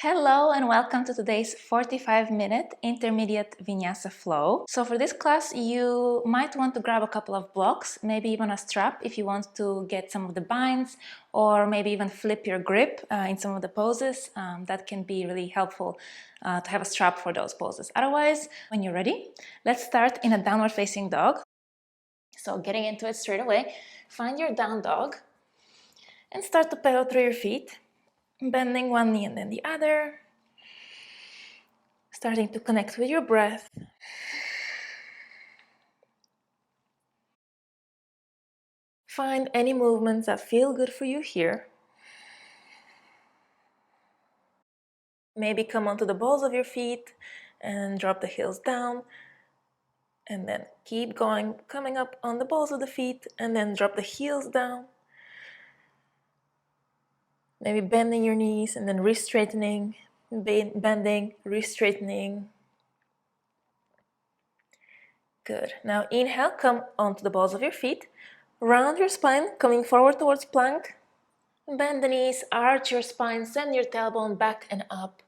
Hello and welcome to today's 45-minute intermediate Vinyasa flow. So for this class, you might want to grab a couple of blocks, maybe even a strap if you want to get some of the binds, or maybe even flip your grip in some of the poses. That can be really helpful to have a strap for those poses. Otherwise, when you're ready, let's start in a downward facing dog. So getting into it straight away, find your down dog and start to pedal through your feet. Bending one knee and then the other. Starting to connect with your breath. Find any movements that feel good for you here. Maybe come onto the balls of your feet and drop the heels down. And then keep going, coming up on the balls of the feet and then drop the heels down. Maybe bending your knees and then re-straightening. Bending, re-straightening. Good. Now inhale, come onto the balls of your feet. Round your spine, coming forward towards plank. Bend the knees, arch your spine, send your tailbone back and up.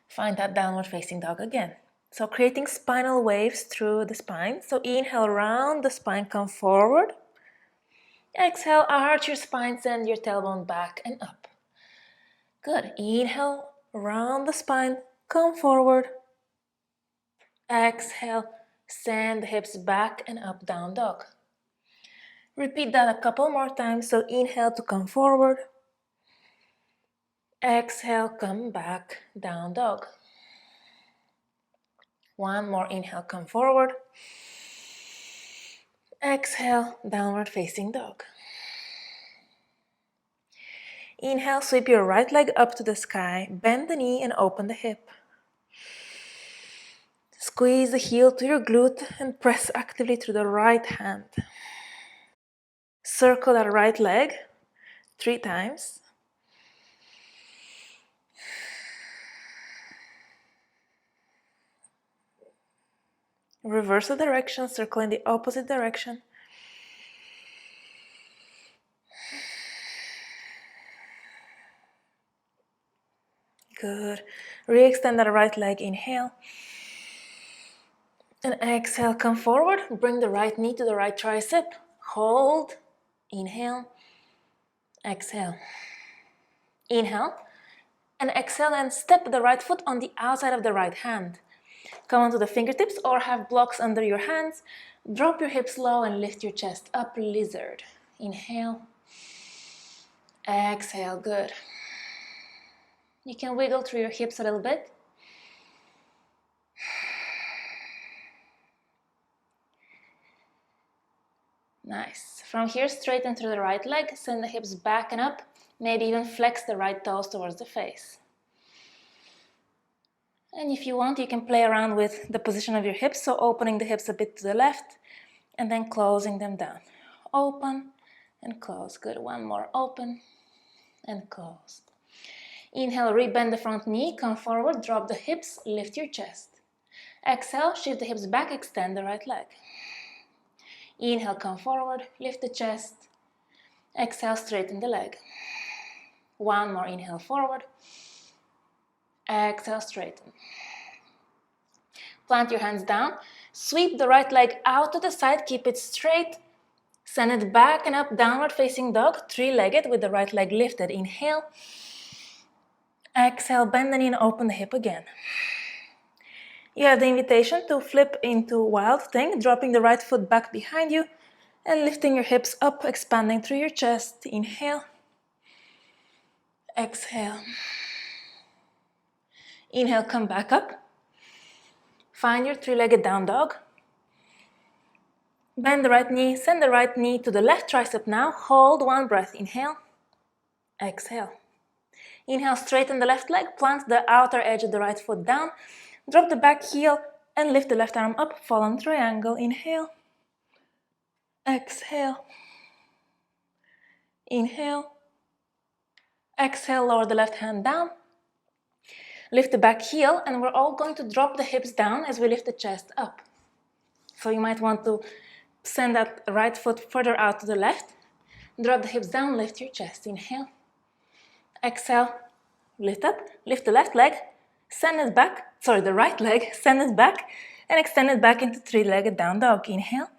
Find that downward facing dog again. So creating spinal waves through the spine. So inhale, round the spine, come forward. Exhale, arch your spine, send your tailbone back and up. Good. Inhale, round the spine, come forward. Exhale, send the hips back and up, down dog. Repeat that a couple more times. So inhale to come forward. Exhale, come back, down dog. One more inhale, come forward. Exhale, downward facing dog. Inhale, sweep your right leg up to the sky, bend the knee and open the hip. Squeeze the heel to your glute and press actively through the right hand. Circle that right leg 3 times. Reverse the direction, circle in the opposite direction. Good. Re-extend that right leg, inhale. And exhale, come forward. Bring the right knee to the right tricep. Hold. Inhale. Exhale. Inhale. And exhale and step the right foot on the outside of the right hand. Come onto the fingertips or have blocks under your hands. Drop your hips low and lift your chest up, lizard. Inhale. Exhale, good. You can wiggle through your hips a little bit. Nice. From here, straighten through the right leg, send the hips back and up. Maybe even flex the right toes towards the face. And if you want, you can play around with the position of your hips, so opening the hips a bit to the left and then closing them down. Open and close. Good. One more. Open and close. Inhale, rebend the front knee, come forward, drop the hips, lift your chest. Exhale, shift the hips back, extend the right leg. Inhale, come forward, lift the chest. Exhale, straighten the leg. One more inhale forward. Exhale, straighten. Plant your hands down. Sweep the right leg out to the side. Keep it straight. Send it back and up, downward facing dog. 3-legged with the right leg lifted. Inhale. Exhale, bend the knee and open the hip again. You have the invitation to flip into Wild Thing, dropping the right foot back behind you and lifting your hips up, expanding through your chest. Inhale. Exhale. Inhale, come back up. Find your 3-legged down dog. Bend the right knee, send the right knee to the left tricep now. Hold one breath. Inhale. Exhale. Inhale, straighten the left leg, plant the outer edge of the right foot down. Drop the back heel and lift the left arm up, fallen triangle. Inhale. Exhale. Inhale. Exhale, lower the left hand down. Lift the back heel, and we're all going to drop the hips down as we lift the chest up. So you might want to send that right foot further out to the left. Drop the hips down, lift your chest. Inhale. Exhale, lift up, lift the left leg, send it back, the right leg, send it back, and extend it back into three-legged down dog. Inhale.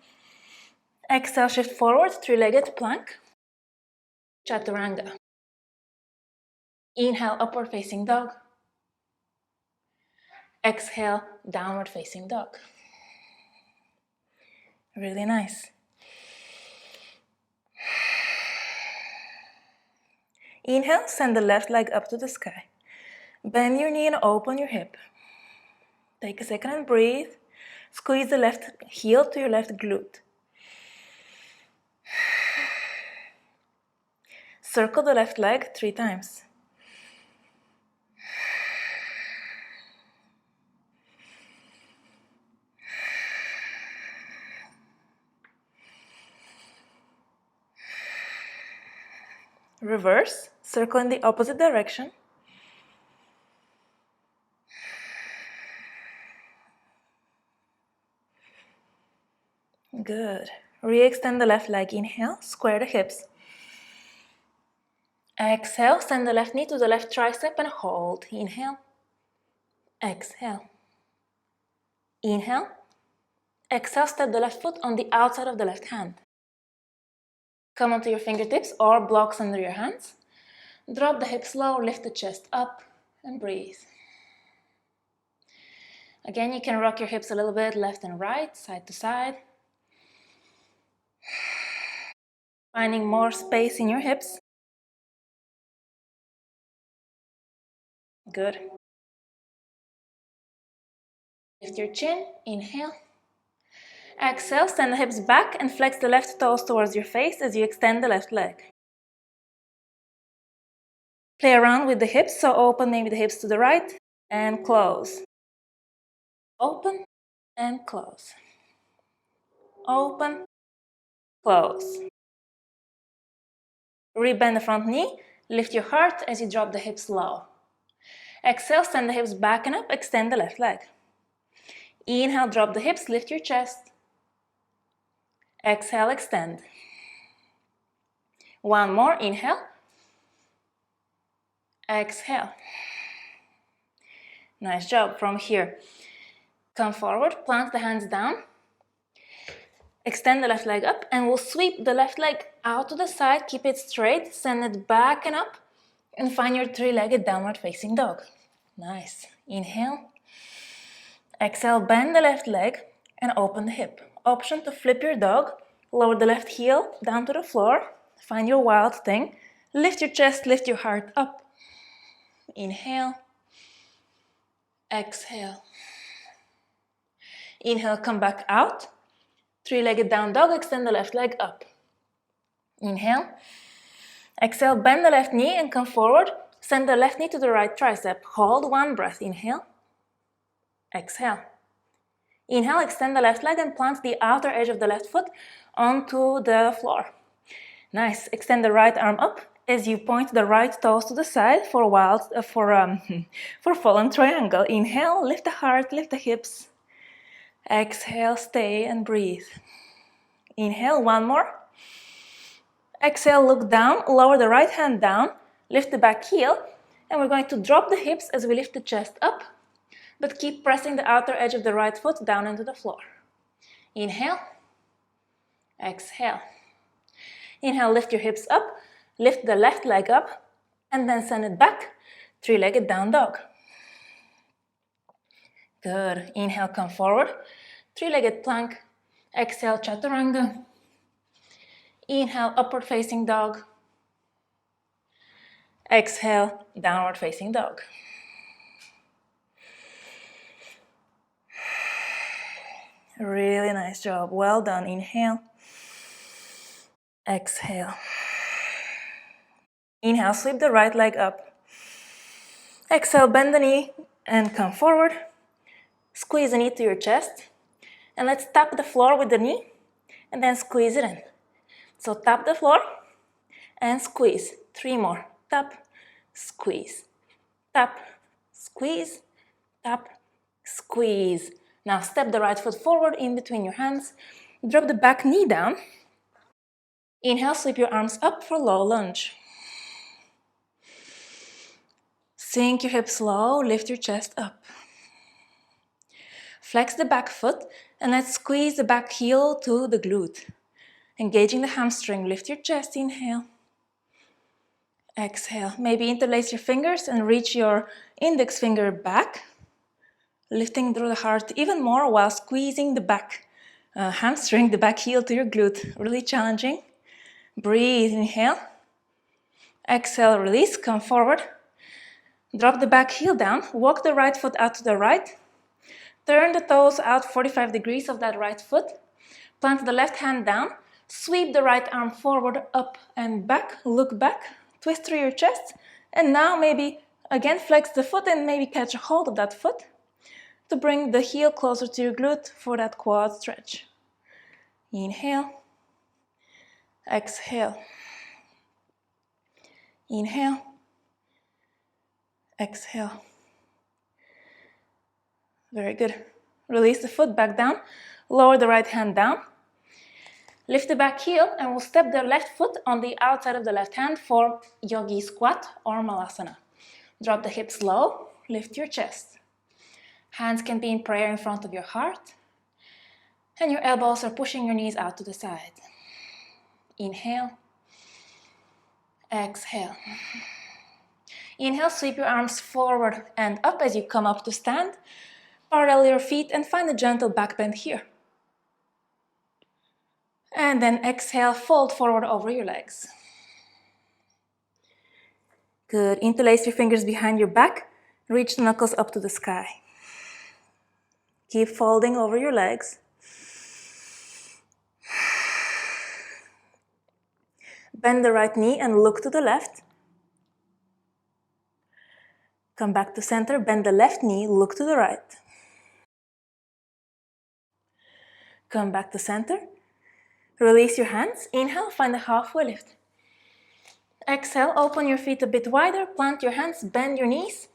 Exhale, shift forward, three-legged plank. Chaturanga. Inhale, upward facing dog. Exhale, downward facing dog. Really nice. Inhale, send the left leg up to the sky. Bend your knee and open your hip. Take a second and breathe. Squeeze the left heel to your left glute. Circle the left leg 3 times. Reverse, circle in the opposite direction. Good. Re-extend the left leg. Inhale, square the hips. Exhale, send the left knee to the left tricep and hold. Inhale. Exhale. Inhale. Exhale, step the left foot on the outside of the left hand. Come onto your fingertips or blocks under your hands. Drop the hips low, lift the chest up and breathe. Again, you can rock your hips a little bit left and right, side to side. Finding more space in your hips. Good. Lift your chin, inhale. Exhale, send the hips back and flex the left toes towards your face as you extend the left leg. Play around with the hips, so open maybe the hips to the right and close. Open and close. Open, close. Rebend the front knee, lift your heart as you drop the hips low. Exhale, send the hips back and up, extend the left leg. Inhale, drop the hips, lift your chest. Exhale, extend. One more, inhale. Exhale. Nice job. From here, come forward, plant the hands down. Extend the left leg up and we'll sweep the left leg out to the side, keep it straight, send it back and up and find your three-legged downward facing dog. Nice. Inhale. Exhale, bend the left leg and open the hip. Option to flip your dog, lower the left heel down to the floor, find your wild thing, lift your chest, lift your heart up. Inhale. Exhale. Inhale, come back out. Three-legged down dog, extend the left leg up. Inhale. Exhale, bend the left knee and come forward. Send the left knee to the right tricep. Hold one breath. Inhale. Exhale. Inhale, extend the left leg and plant the outer edge of the left foot onto the floor. Nice. Extend the right arm up as you point the right toes to the side for fallen triangle. Inhale, lift the heart, lift the hips. Exhale, stay and breathe. Inhale, one more. Exhale, look down, lower the right hand down, lift the back heel, and we're going to drop the hips as we lift the chest up, but keep pressing the outer edge of the right foot down into the floor. Inhale. Exhale. Inhale, lift your hips up, lift the left leg up, and then send it back, three-legged down dog. Good. Inhale, come forward, three-legged plank. Exhale, chaturanga. Inhale, upward facing dog. Exhale, downward facing dog. Really nice job. Well done. Inhale. Exhale. Inhale, sweep the right leg up. Exhale, bend the knee and come forward. Squeeze the knee to your chest. And let's tap the floor with the knee and then squeeze it in. So tap the floor and squeeze. 3 more. Tap, squeeze. Tap, squeeze. Tap, squeeze. Now step the right foot forward in between your hands. Drop the back knee down. Inhale, sweep your arms up for low lunge. Sink your hips low, lift your chest up. Flex the back foot and let's squeeze the back heel to the glute. Engaging the hamstring, lift your chest, inhale. Exhale. Maybe interlace your fingers and reach your index finger back, lifting through the heart even more while squeezing the back hamstring, the back heel to your glute. Really challenging. Breathe, inhale. Exhale, release, come forward. Drop the back heel down, walk the right foot out to the right. Turn the toes out 45 degrees of that right foot. Plant the left hand down, sweep the right arm forward, up and back, look back, twist through your chest, and now maybe again flex the foot and maybe catch a hold of that foot to bring the heel closer to your glute for that quad stretch. Inhale, exhale, inhale, exhale. Very good. Release the foot back down, lower the right hand down, lift the back heel, and we'll step the left foot on the outside of the left hand for yogi squat or malasana. Drop the hips low, lift your chest. Hands can be in prayer in front of your heart, and your elbows are pushing your knees out to the side. Inhale, exhale. Inhale, sweep your arms forward and up as you come up to stand. Parallel your feet and find a gentle back bend here. And then exhale, fold forward over your legs. Good. Interlace your fingers behind your back. Reach the knuckles up to the sky. Keep folding over your legs. Bend the right knee and look to the left. Come back to center, bend the left knee, look to the right. Come back to center. Release your hands. Inhale, find a halfway lift. Exhale, open your feet a bit wider, plant your hands, bend your knees,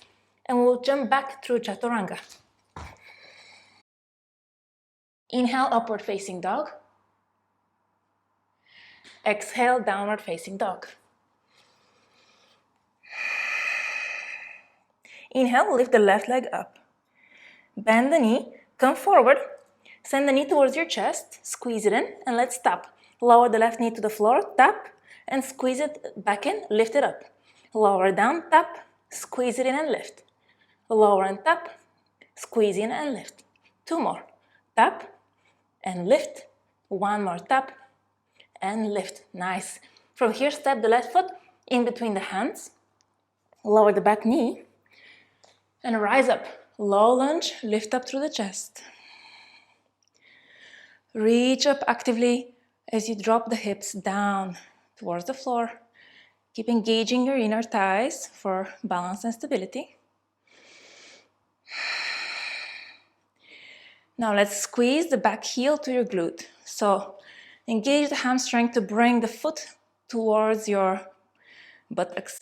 and we'll jump back through Chaturanga. Inhale, upward facing dog. Exhale, downward facing dog. Inhale, lift the left leg up. Bend the knee, come forward, send the knee towards your chest, squeeze it in, and let's tap. Lower the left knee to the floor, tap, and squeeze it back in, lift it up. Lower down, tap, squeeze it in and lift. Lower and tap, squeeze in and lift. Two more. Tap and lift. One more tap and lift. Nice. From here, step the left foot in between the hands. Lower the back knee and rise up. Low lunge, lift up through the chest. Reach up actively as you drop the hips down towards the floor. Keep engaging your inner thighs for balance and stability. Now let's squeeze the back heel to your glute. So engage the hamstring to bring the foot towards your buttocks.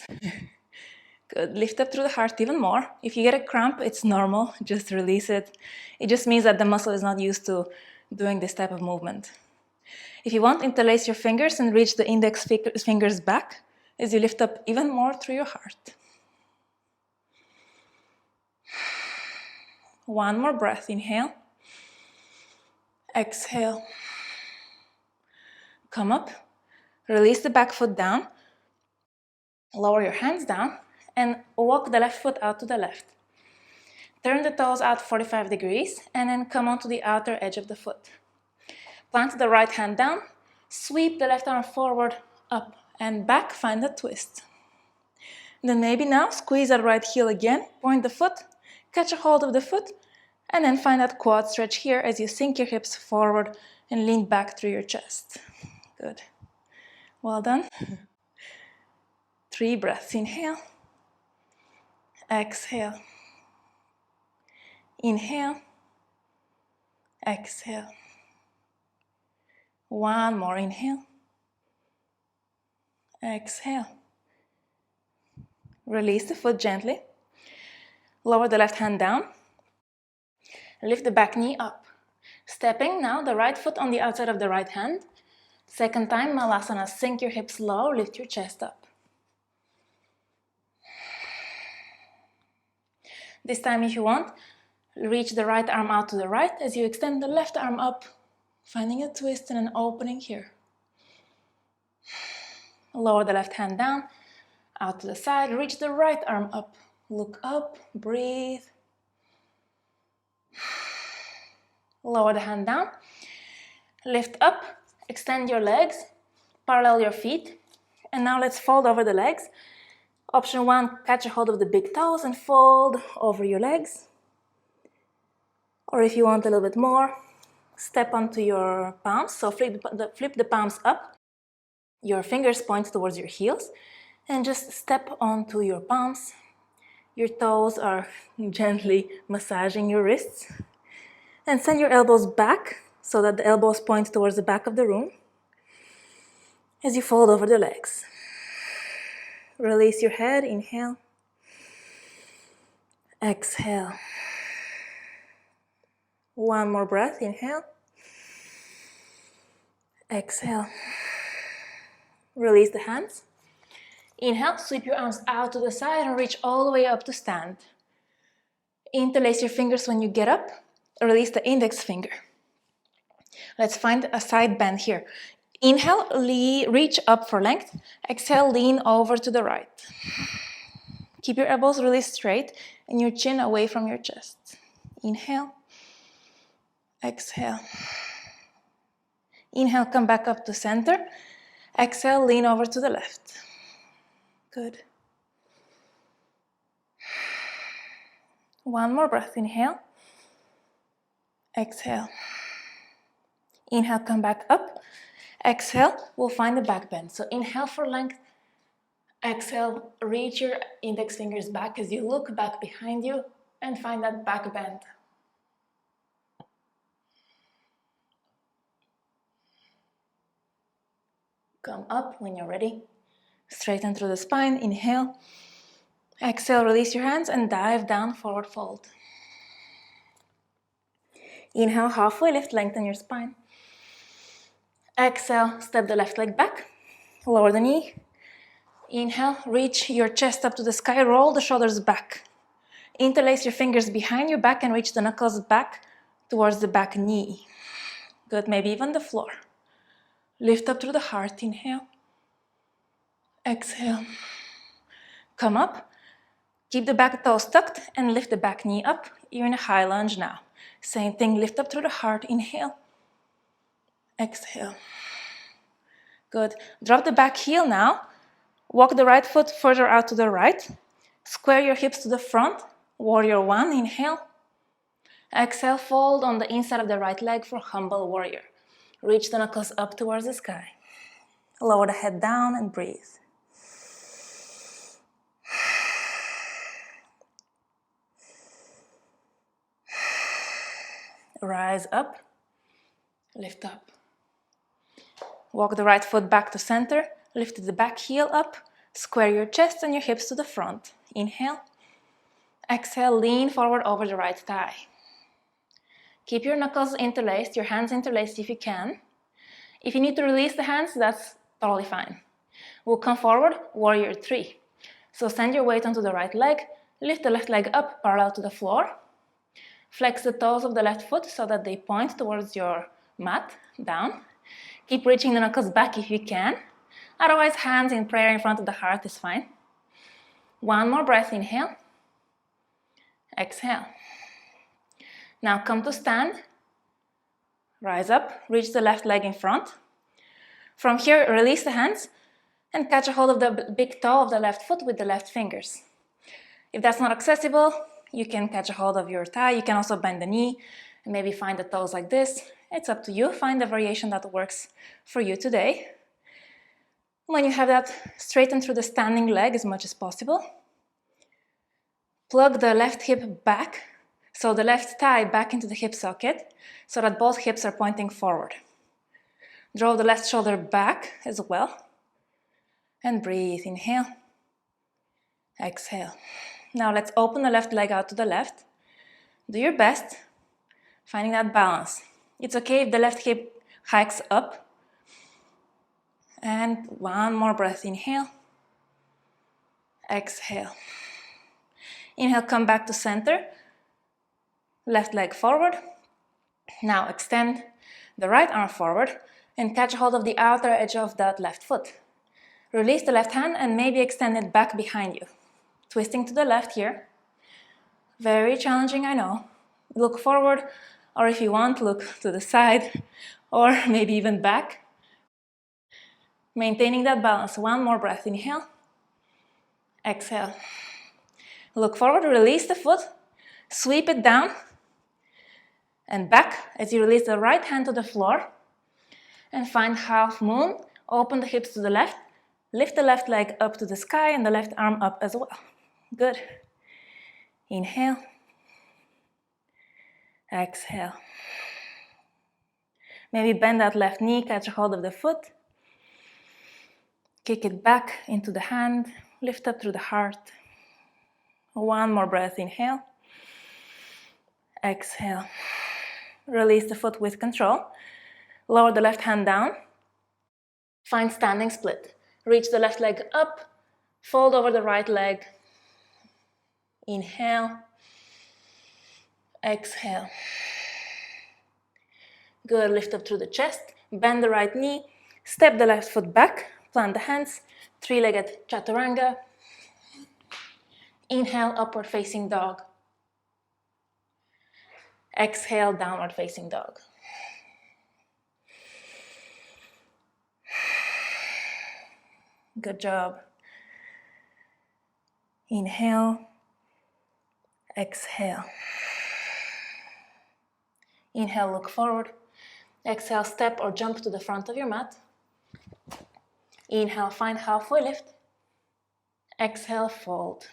Good. Lift up through the heart even more. If you get a cramp, it's normal. Just release it. It just means that the muscle is not used to doing this type of movement. If you want, interlace your fingers and reach the index fingers back as you lift up even more through your heart. One more breath. Inhale. Exhale. Come up. Release the back foot down. Lower your hands down and walk the left foot out to the left. Turn the toes out 45 degrees and then come onto the outer edge of the foot. Plant the right hand down. Sweep the left arm forward, up and back. Find a twist. Then maybe now squeeze that right heel again. Point the foot. Catch a hold of the foot. And then find that quad stretch here as you sink your hips forward and lean back through your chest. Good. Well done. 3 breaths. Inhale. Exhale. Inhale. Exhale. One more. Inhale. Exhale. Release the foot gently. Lower the left hand down. Lift the back knee up. Stepping now the right foot on the outside of the right hand. Second time, Malasana. Sink your hips low, lift your chest up. This time, if you want, reach the right arm out to the right as you extend the left arm up, finding a twist and an opening here. Lower the left hand down, out to the side, reach the right arm up. Look up, breathe. Lower the hand down, lift up, extend your legs, parallel your feet, and now let's fold over the legs. Option 1, catch a hold of the big toes and fold over your legs. Or if you want a little bit more, step onto your palms, so flip the palms up. Your fingers point towards your heels, and just step onto your palms. Your toes are gently massaging your wrists. And send your elbows back so that the elbows point towards the back of the room as you fold over the legs. Release your head, inhale. Exhale. One more breath, inhale. Exhale. Release the hands. Inhale, sweep your arms out to the side and reach all the way up to stand. Interlace your fingers when you get up. Release the index finger. Let's find a side bend here. Inhale, reach up for length. Exhale, lean over to the right. Keep your elbows really straight and your chin away from your chest. Inhale. Exhale. Inhale, come back up to center. Exhale, lean over to the left. Good. One more breath. Inhale. Exhale. Inhale, come back up. Exhale, we'll find the back bend. So inhale for length. Exhale, reach your index fingers back as you look back behind you and find that back bend. Come up when you're ready. Straighten through the spine. Inhale. Exhale, release your hands and dive down, forward fold. Inhale, halfway lift, lengthen your spine. Exhale, step the left leg back, lower the knee. Inhale, reach your chest up to the sky, roll the shoulders back. Interlace your fingers behind your back and reach the knuckles back towards the back knee. Good, maybe even the floor. Lift up through the heart, inhale. Exhale. Come up, keep the back toes tucked and lift the back knee up. You're in a high lunge now. Same thing, lift up through the heart, inhale. Exhale. Good. Drop the back heel now. Walk the right foot further out to the right. Square your hips to the front. Warrior 1, inhale. Exhale, fold on the inside of the right leg for humble warrior. Reach the knuckles up towards the sky. Lower the head down and breathe. Rise up. Lift up. Walk the right foot back to center. Lift the back heel up. Square your chest and your hips to the front. Inhale. Exhale, lean forward over the right thigh. Keep your knuckles interlaced, your hands interlaced if you can. If you need to release the hands, that's totally fine. We'll come forward, warrior 3. So send your weight onto the right leg. Lift the left leg up parallel to the floor. Flex the toes of the left foot so that they point towards your mat, down. Keep reaching the knuckles back if you can. Otherwise, hands in prayer in front of the heart is fine. One more breath, inhale. Exhale. Now come to stand. Rise up, reach the left leg in front. From here, release the hands and catch a hold of the big toe of the left foot with the left fingers. If that's not accessible, you can catch a hold of your thigh. You can also bend the knee and maybe find the toes like this. It's up to you. Find the variation that works for you today. When you have that, straighten through the standing leg as much as possible. Plug the left hip back, so the left thigh back into the hip socket, so that both hips are pointing forward. Draw the left shoulder back as well. And breathe. Inhale. Exhale. Now let's open the left leg out to the left. Do your best, finding that balance. It's okay if the left hip hikes up. And one more breath. Inhale. Exhale. Inhale, come back to center. Left leg forward. Now extend the right arm forward and catch hold of the outer edge of that left foot. Release the left hand and maybe extend it back behind you. Twisting to the left here. Very challenging, I know. Look forward, or if you want, look to the side, or maybe even back. Maintaining that balance. One more breath. Inhale. Exhale. Look forward, release the foot, sweep it down, and back as you release the right hand to the floor. And find half moon. Open the hips to the left. Lift the left leg up to the sky and the left arm up as well. Good. Inhale. Exhale. Maybe bend that left knee, catch a hold of the foot. Kick it back into the hand. Lift up through the heart. One more breath. Inhale. Exhale. Release the foot with control. Lower the left hand down. Find standing split. Reach the left leg up. Fold over the right leg. Inhale. Exhale. Good. Lift up through the chest. Bend the right knee. Step the left foot back. Plant the hands. Three-legged chaturanga. Inhale, upward facing dog. Exhale, downward facing dog. Good job. Inhale. Exhale. Inhale, look forward. Exhale, step or jump to the front of your mat. Inhale, find halfway lift. Exhale, fold.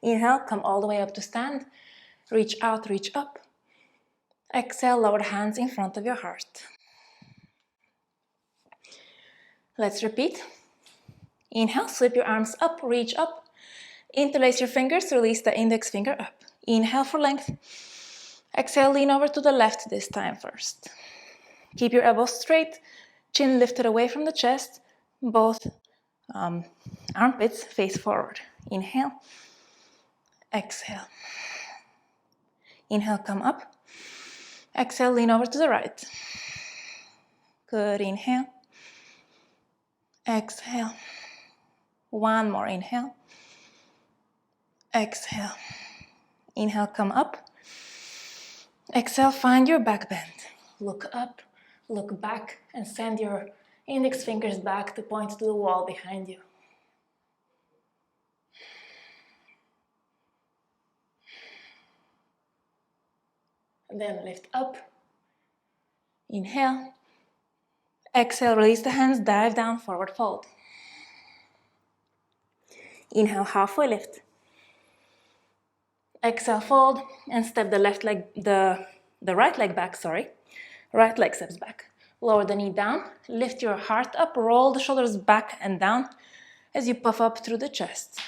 Inhale, come all the way up to stand. Reach out, reach up. Exhale, lower the hands in front of your heart. Let's repeat. Inhale, sweep your arms up, reach up. Interlace your fingers, release the index finger up. Inhale for length. Exhale, lean over to the left this time first. Keep your elbows straight, chin lifted away from the chest, both armpits face forward. Inhale. Exhale. Inhale, come up. Exhale, lean over to the right. Good, inhale. Exhale. One more, inhale. Exhale. Inhale, come up. Exhale, find your back bend. Look up, look back, and send your index fingers back to point to the wall behind you. And then lift up. Inhale. Exhale, release the hands, dive down, forward fold. Inhale, halfway lift. Exhale, fold, and step the left leg, the right leg back, sorry. Right leg steps back. Lower the knee down, lift your heart up, roll the shoulders back and down as you puff up through the chest.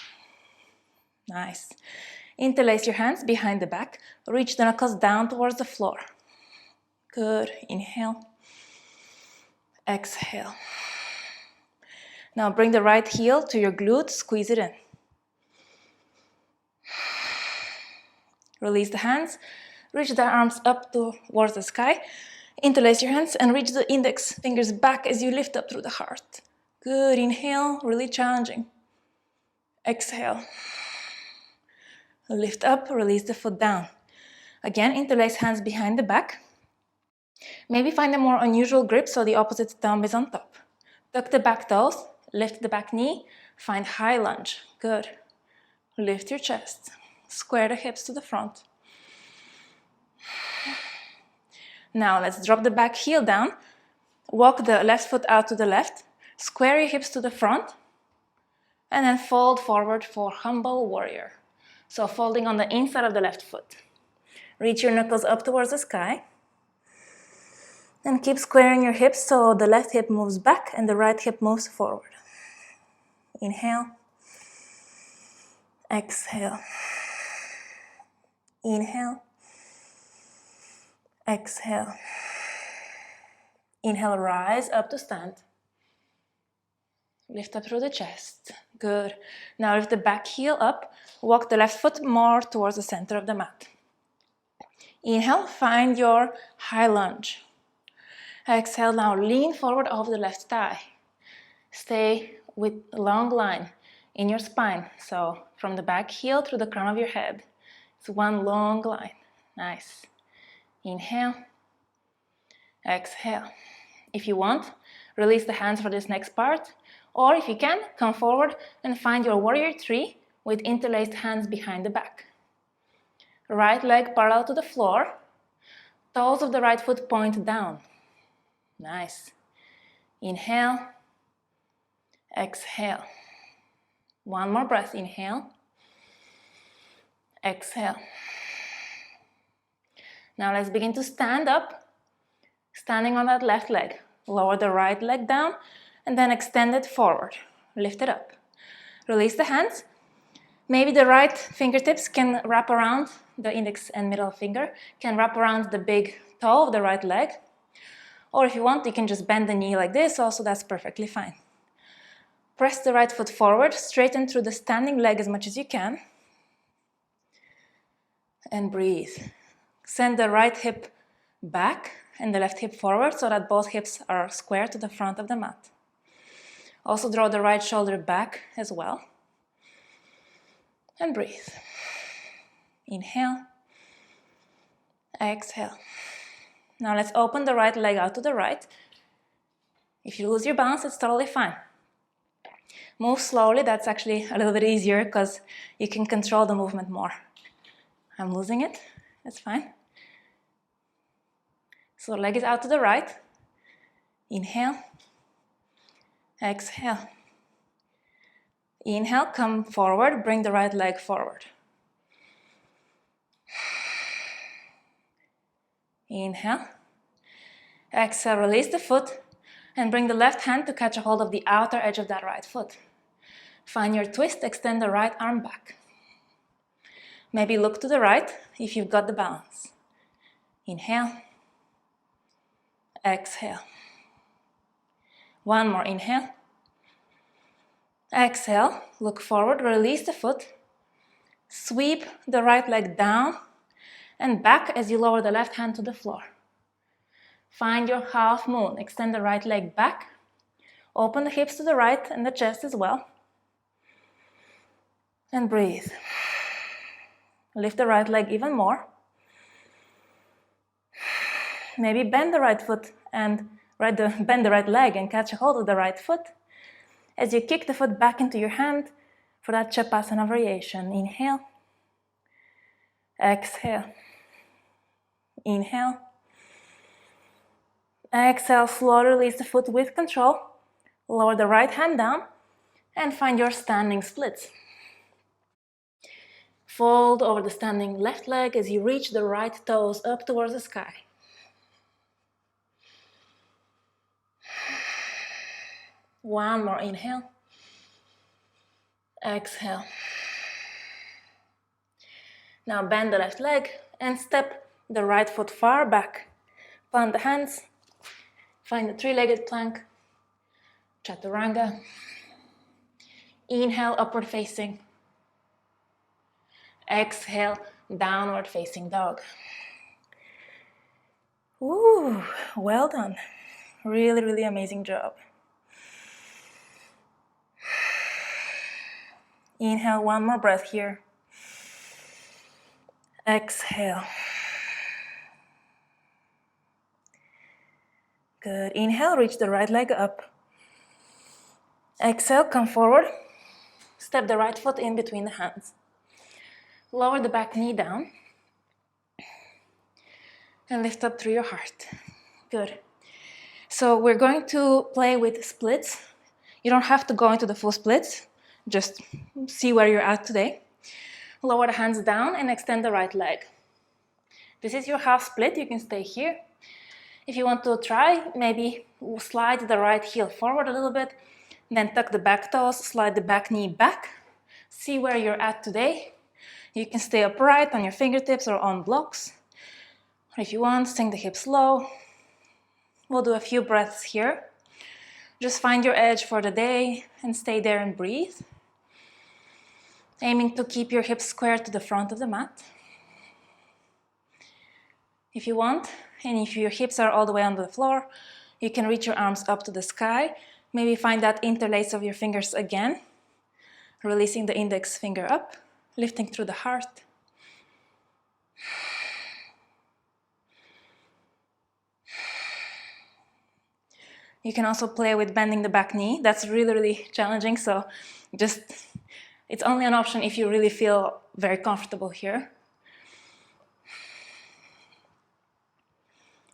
Nice. Interlace your hands behind the back, reach the knuckles down towards the floor. Good, inhale. Exhale. Now bring the right heel to your glute, squeeze it in. Release the hands, reach the arms up towards the sky. Interlace your hands and reach the index fingers back as you lift up through the heart. Good, inhale, really challenging. Exhale. Lift up, release the foot down. Again, interlace hands behind the back. Maybe find a more unusual grip so the opposite thumb is on top. Tuck the back toes, lift the back knee, find high lunge. Good. Lift your chest. Square the hips to the front. Now let's drop the back heel down. Walk the left foot out to the left. Square your hips to the front. And then fold forward for humble warrior. So folding on the inside of the left foot. Reach your knuckles up towards the sky. And keep squaring your hips so the left hip moves back and the right hip moves forward. Inhale. Exhale. Inhale. Exhale. Inhale, rise up to stand. Lift up through the chest. Good. Now lift the back heel up. Walk the left foot more towards the center of the mat. Inhale, find your high lunge. Exhale, now lean forward over the left thigh. Stay with a long line in your spine. So from the back heel through the crown of your head. It's one long line. Nice. Inhale. Exhale. If you want, release the hands for this next part. Or if you can, come forward and find your warrior three with interlaced hands behind the back. Right leg parallel to the floor. Toes of the right foot point down. Nice. Inhale. Exhale. One more breath. Inhale. Exhale. Now let's begin to stand up. Standing on that left leg. Lower the right leg down and then extend it forward. Lift it up. Release the hands. Maybe the right fingertips can wrap around, the index and middle finger can wrap around the big toe of the right leg. Or if you want, you can just bend the knee like this, also that's perfectly fine. Press the right foot forward, straighten through the standing leg as much as you can. And breathe. Send the right hip back and the left hip forward so that both hips are square to the front of the mat. Also draw the right shoulder back as well. And breathe. Inhale. Exhale. Now let's open the right leg out to the right. If you lose your balance, it's totally fine. Move slowly, that's actually a little bit easier because you can control the movement more. I'm losing it, that's fine. So leg is out to the right. Inhale. Exhale. Inhale, come forward, bring the right leg forward. Inhale. Exhale, release the foot and bring the left hand to catch a hold of the outer edge of that right foot. Find your twist, extend the right arm back. Maybe look to the right if you've got the balance. Inhale. Exhale. One more, inhale. Exhale, look forward, release the foot. Sweep the right leg down and back as you lower the left hand to the floor. Find your half moon. Extend the right leg back. Open the hips to the right and the chest as well. And breathe. Lift the right leg even more. Maybe bend the right foot and bend the right leg and catch a hold of the right foot as you kick the foot back into your hand for that Chapasana variation. Inhale. Exhale. Inhale. Exhale, slowly release the foot with control. Lower the right hand down and find your standing splits. Fold over the standing left leg as you reach the right toes up towards the sky. One more, inhale. Exhale. Now bend the left leg and step the right foot far back. Plant the hands. Find the three-legged plank. Chaturanga. Inhale, upward facing. Exhale, downward facing dog. Ooh, well done. Really, really amazing job. Inhale, one more breath here. Exhale. Good. Inhale, reach the right leg up. Exhale, come forward. Step the right foot in between the hands. Lower the back knee down. And lift up through your heart. Good. So we're going to play with splits. You don't have to go into the full splits. Just see where you're at today. Lower the hands down and extend the right leg. This is your half split. You can stay here. If you want to try, maybe slide the right heel forward a little bit. Then tuck the back toes, slide the back knee back. See where you're at today. You can stay upright on your fingertips or on blocks. Or if you want, sink the hips low. We'll do a few breaths here. Just find your edge for the day and stay there and breathe. Aiming to keep your hips square to the front of the mat. If you want, and if your hips are all the way on the floor, you can reach your arms up to the sky. Maybe find that interlace of your fingers again, releasing the index finger up, lifting through the heart. You can also play with bending the back knee. That's really, really challenging, so it's only an option if you really feel very comfortable here.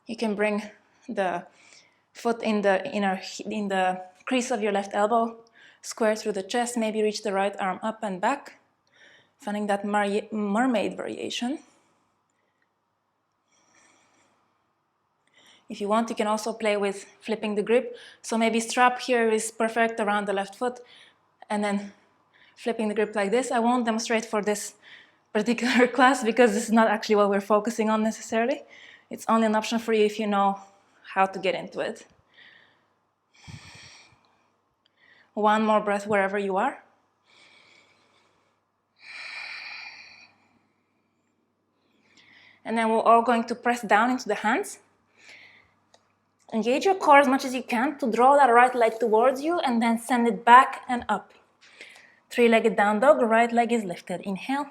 You can bring the foot in the crease of your left elbow, square through the chest, maybe reach the right arm up and back, finding that mermaid variation. If you want, you can also play with flipping the grip. So maybe strap here is perfect around the left foot, and then flipping the grip like this. I won't demonstrate for this particular class because this is not actually what we're focusing on necessarily. It's only an option for you if you know how to get into it. One more breath wherever you are. And then we're all going to press down into the hands. Engage your core as much as you can to draw that right leg towards you and then send it back and up. Three-legged down dog, right leg is lifted. Inhale.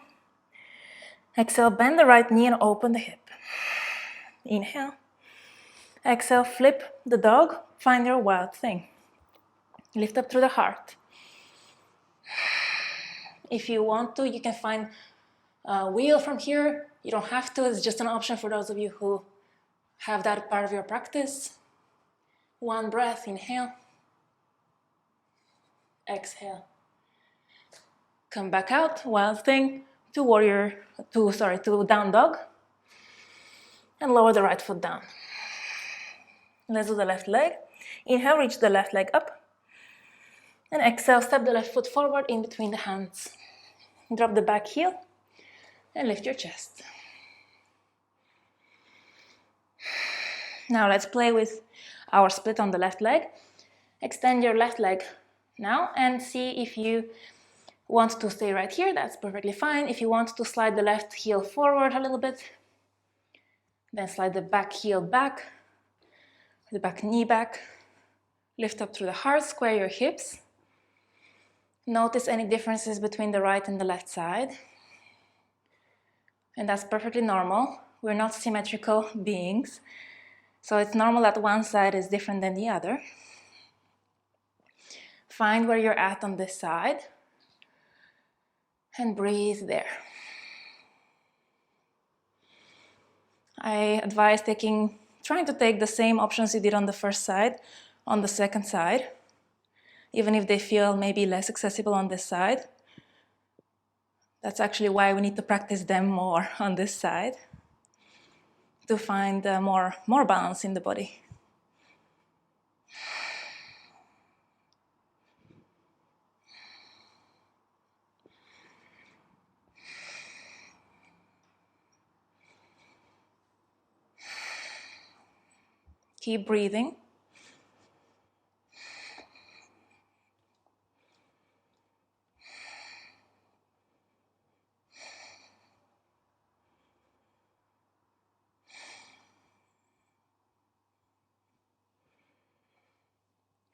Exhale, bend the right knee and open the hip. Inhale. Exhale, flip the dog, find your wild thing. Lift up through the heart. If you want to, you can find a wheel from here. You don't have to, it's just an option for those of you who have that part of your practice. One breath, inhale. Exhale. Come back out, wild thing, to down dog. And lower the right foot down. Let's do the left leg. Inhale, reach the left leg up. And exhale, step the left foot forward in between the hands. Drop the back heel and lift your chest. Now let's play with our split on the left leg. Extend your left leg now and see if you want to stay right here. That's perfectly fine. If you want to slide the left heel forward a little bit, then slide the back heel back, the back knee back. Lift up through the heart, square your hips. Notice any differences between the right and the left side. And that's perfectly normal. We're not symmetrical beings. So it's normal that one side is different than the other. Find where you're at on this side. And breathe there. I advise trying to take the same options you did on the first side, on the second side, even if they feel maybe less accessible on this side. That's actually why we need to practice them more on this side, to find more balance in the body. Keep breathing.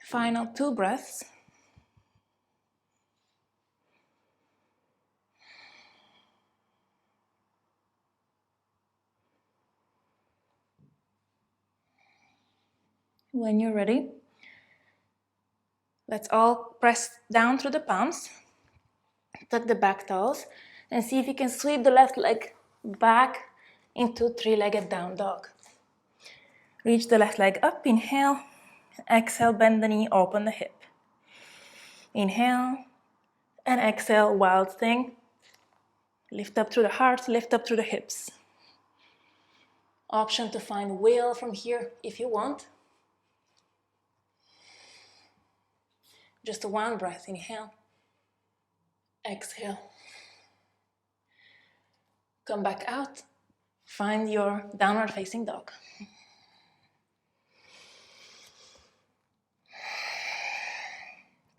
Final 2 breaths. When you're ready, let's all press down through the palms, tuck the back toes, and see if you can sweep the left leg back into three-legged down dog. Reach the left leg up, inhale, exhale, bend the knee, open the hip. Inhale, and exhale, wild thing. Lift up through the heart, lift up through the hips. Option to find wheel from here if you want. Just one breath, inhale, exhale. Come back out, find your downward facing dog.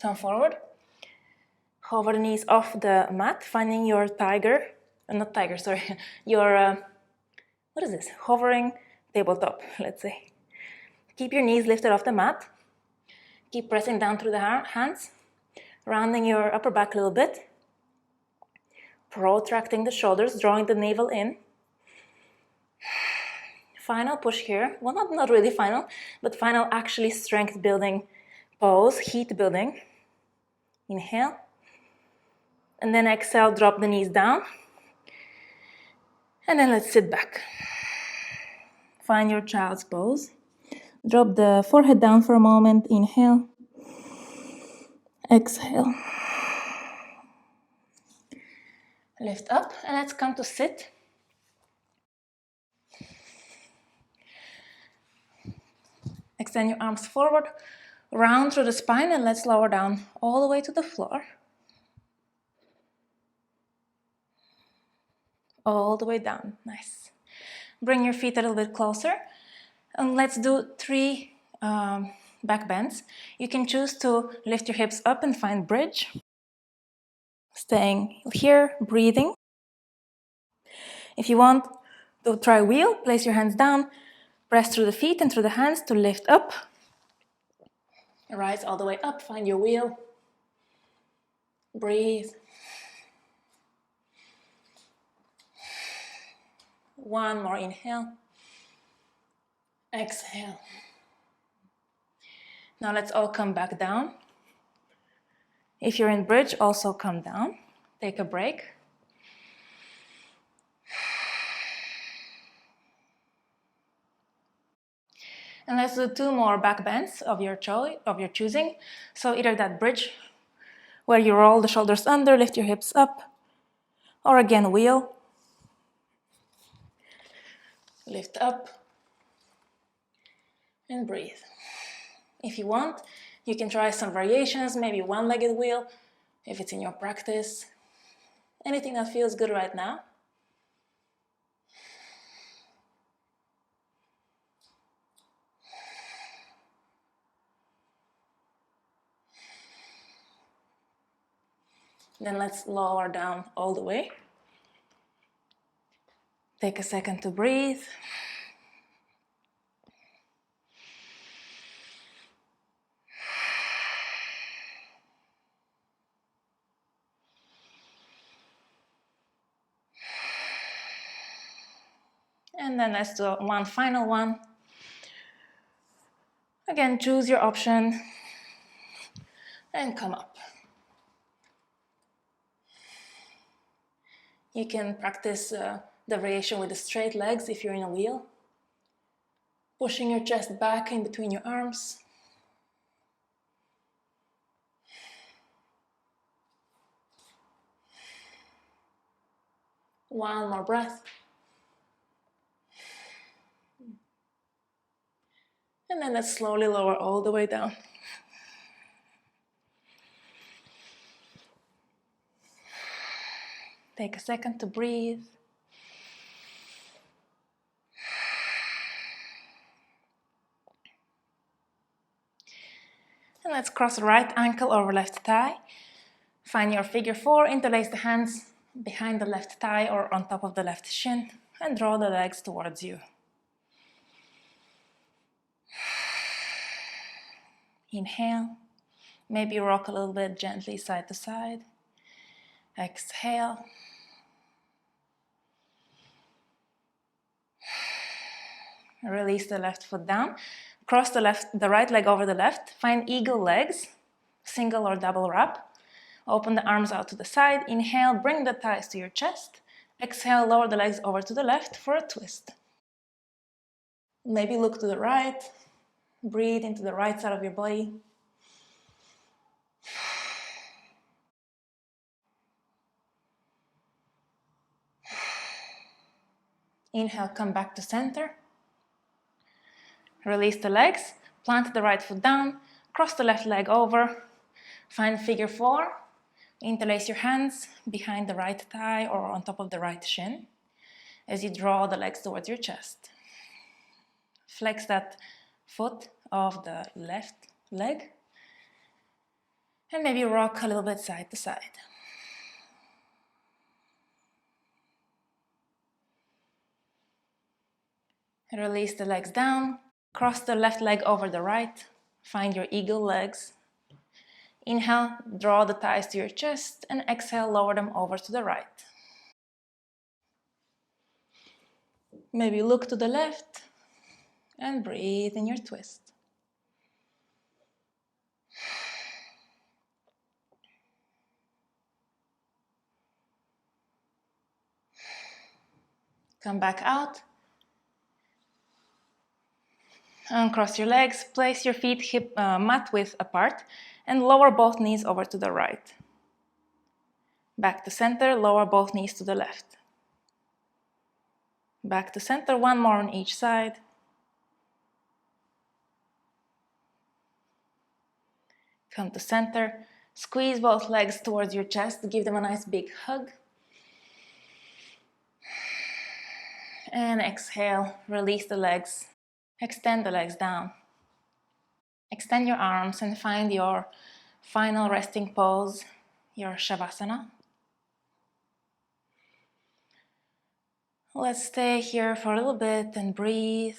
Turn forward, Hover the knees off the mat, finding your tiger, not tiger, sorry, your, what is this? Hovering tabletop, let's say. Keep your knees lifted off the mat. Keep pressing down through the hands, rounding your upper back a little bit, protracting the shoulders, drawing the navel in. Final push here. Well, not really final, but final actually strength building pose, heat building. Inhale. And then exhale, drop the knees down. And then let's sit back. Find your child's pose. Drop the forehead down for a moment. Inhale. Exhale. Lift up and let's come to sit. Extend your arms forward, round through the spine, and let's lower down all the way to the floor. All the way down. Nice. Bring your feet a little bit closer. And let's do 3 back bends. You can choose to lift your hips up and find bridge. Staying here, breathing. If you want to try wheel, place your hands down, press through the feet and through the hands to lift up. Rise all the way up, find your wheel. Breathe. 1 more inhale. Exhale. Now let's all come back down. If you're in bridge, also come down. Take a break. And let's do 2 more back bends of your choosing. So either that bridge where you roll the shoulders under, lift your hips up, or again wheel. Lift up and breathe. If you want, you can try some variations, maybe one-legged wheel, if it's in your practice. Anything that feels good right now. Then let's lower down all the way. Take a second to breathe. And then let's do one final one. Again, choose your option and come up. You can practice the variation with the straight legs if you're in a wheel. Pushing your chest back in between your arms. One more breath. And then let's slowly lower all the way down. Take a second to breathe. And let's cross right ankle over left thigh. Find your figure 4, interlace the hands behind the left thigh or on top of the left shin and draw the legs towards you. Inhale. Maybe rock a little bit gently side to side. Exhale. Release the left foot down. Cross the right leg over the left. Find eagle legs, single or double wrap. Open the arms out to the side. Inhale, bring the thighs to your chest. Exhale, lower the legs over to the left for a twist. Maybe look to the right. Breathe into the right side of your body. Inhale, come back to center. Release the legs. Plant the right foot down. Cross the left leg over. Find figure 4. Interlace your hands behind the right thigh or on top of the right shin as you draw the legs towards your chest. Flex that foot of the left leg. And maybe rock a little bit side to side. Release the legs down. Cross the left leg over the right. Find your eagle legs. Inhale, draw the thighs to your chest, and exhale, lower them over to the right. Maybe look to the left and breathe in your twist. Come back out. Uncross your legs, place your feet mat width apart, and lower both knees over to the right. Back to center, lower both knees to the left. Back to center, one more on each side. Come to center, squeeze both legs towards your chest, give them a nice big hug. And exhale, release the legs, extend the legs down. Extend your arms and find your final resting pose, your Savasana. Let's stay here for a little bit and breathe.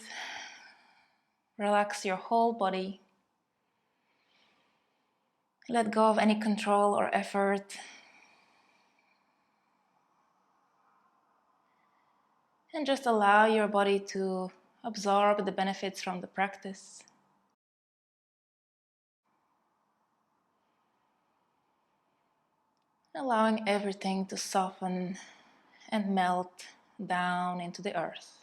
Relax your whole body. Let go of any control or effort. And just allow your body to absorb the benefits from the practice. Allowing everything to soften and melt down into the earth.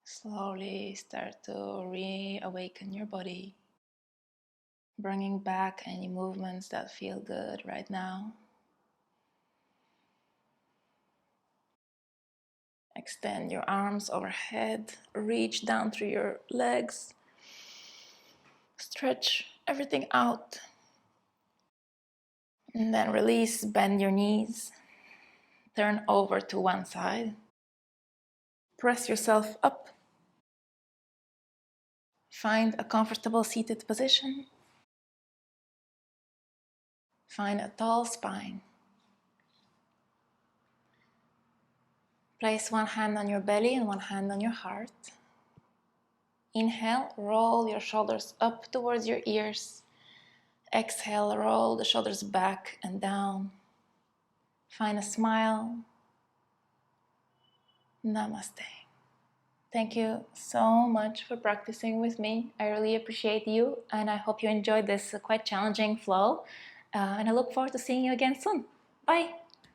Slowly start to reawaken your body, bringing back any movements that feel good right now. Extend your arms overhead, reach down through your legs, stretch everything out, and then release, bend your knees, turn over to one side, press yourself up, find a comfortable seated position, find a tall spine. Place one hand on your belly and one hand on your heart. Inhale, roll your shoulders up towards your ears. Exhale, roll the shoulders back and down. Find a smile. Namaste. Thank you so much for practicing with me. I really appreciate you, and I hope you enjoyed this quite challenging flow. And I look forward to seeing you again soon. Bye.